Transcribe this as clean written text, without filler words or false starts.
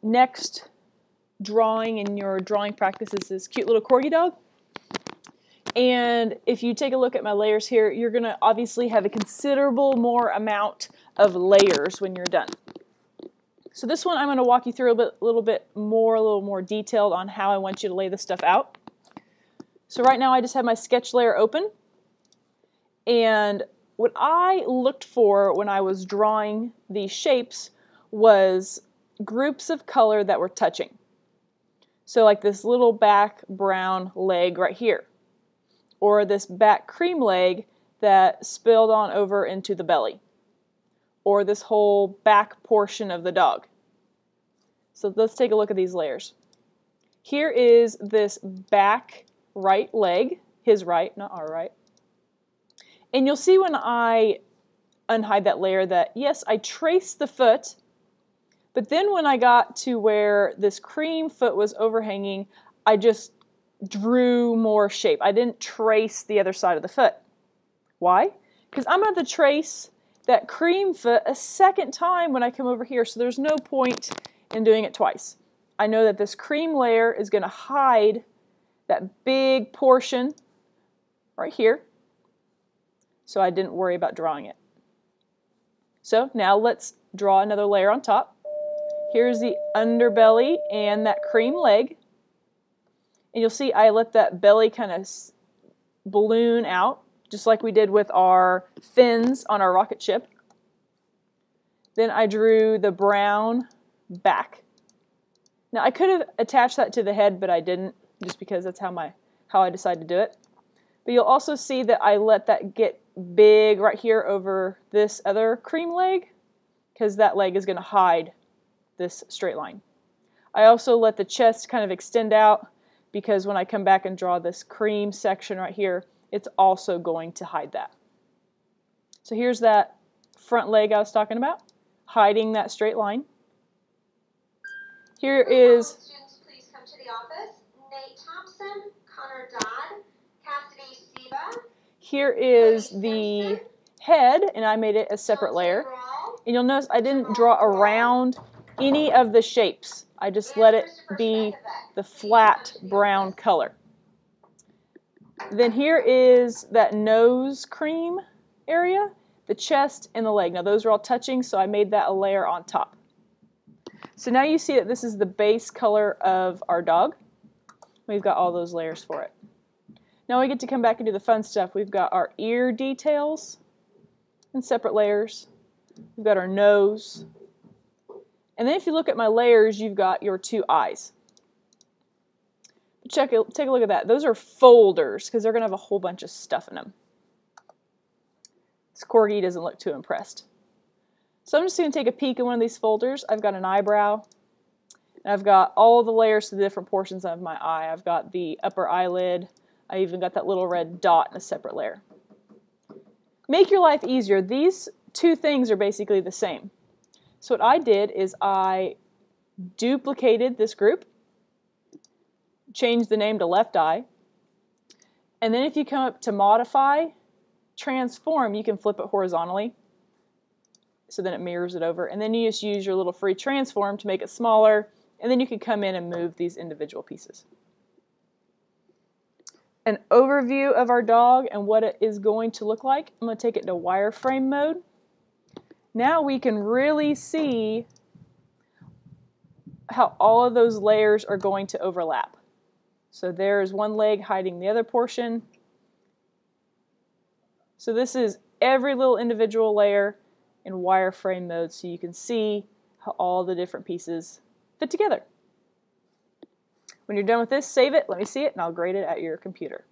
next drawing in your drawing practice is this cute little Corgi dog. And if you take a look at my layers here, you're going to obviously have a considerable more amount of layers when you're done. So this one I'm going to walk you through a little more detailed on how I want you to lay this stuff out. So right now I just have my sketch layer open, and what I looked for when I was drawing these shapes was groups of color that were touching. So like this little back brown leg right here, or this back cream leg that spilled on over into the belly, or this whole back portion of the dog. So let's take a look at these layers. Here is this back right leg, his right, not our right. And you'll see when I unhide that layer that, yes, I traced the foot, but then when I got to where this cream foot was overhanging, I just drew more shape. I didn't trace the other side of the foot. Why? Because I'm going to trace that cream foot a second time when I come over here, so there's no point in doing it twice. I know that this cream layer is going to hide that big portion right here, so I didn't worry about drawing it. So now let's draw another layer on top. Here's the underbelly and that cream leg. And you'll see I let that belly kind of balloon out, just like we did with our fins on our rocket ship. Then I drew the brown back. Now I could have attached that to the head, but I didn't, just because that's how I decided to do it. But you'll also see that I let that get big right here over this other cream leg, because that leg is going to hide this straight line. I also let the chest kind of extend out, because when I come back and draw this cream section right here, it's also going to hide that. So here's that front leg I was talking about, hiding that straight line. Here is... Students, please come to the office. Nate Thompson, Connor Dodd, Cassidy Seba. Here is the head, and I made it a separate layer. And you'll notice I didn't draw around any of the shapes. I just let it be the flat brown color. Then here is that nose cream area, the chest, and the leg. Now those are all touching, so I made that a layer on top. So now you see that this is the base color of our dog. We've got all those layers for it. Now we get to come back and do the fun stuff. We've got our ear details in separate layers. We've got our nose. And then if you look at my layers, you've got your two eyes. Take a look at that. Those are folders, because they're going to have a whole bunch of stuff in them. This Corgi doesn't look too impressed. So I'm just going to take a peek at one of these folders. I've got an eyebrow. And I've got all the layers to the different portions of my eye. I've got the upper eyelid. I even got that little red dot in a separate layer. Make your life easier. These two things are basically the same. So what I did is I duplicated this group, changed the name to left eye, and then if you come up to modify, transform, you can flip it horizontally, so then it mirrors it over, and then you just use your little free transform to make it smaller, and then you can come in and move these individual pieces. An overview of our dog and what it is going to look like. I'm going to take it to wireframe mode. Now we can really see how all of those layers are going to overlap. So there's one leg hiding the other portion. So this is every little individual layer in wireframe mode, so you can see how all the different pieces fit together. When you're done with this, save it, let me see it, and I'll grade it at your computer.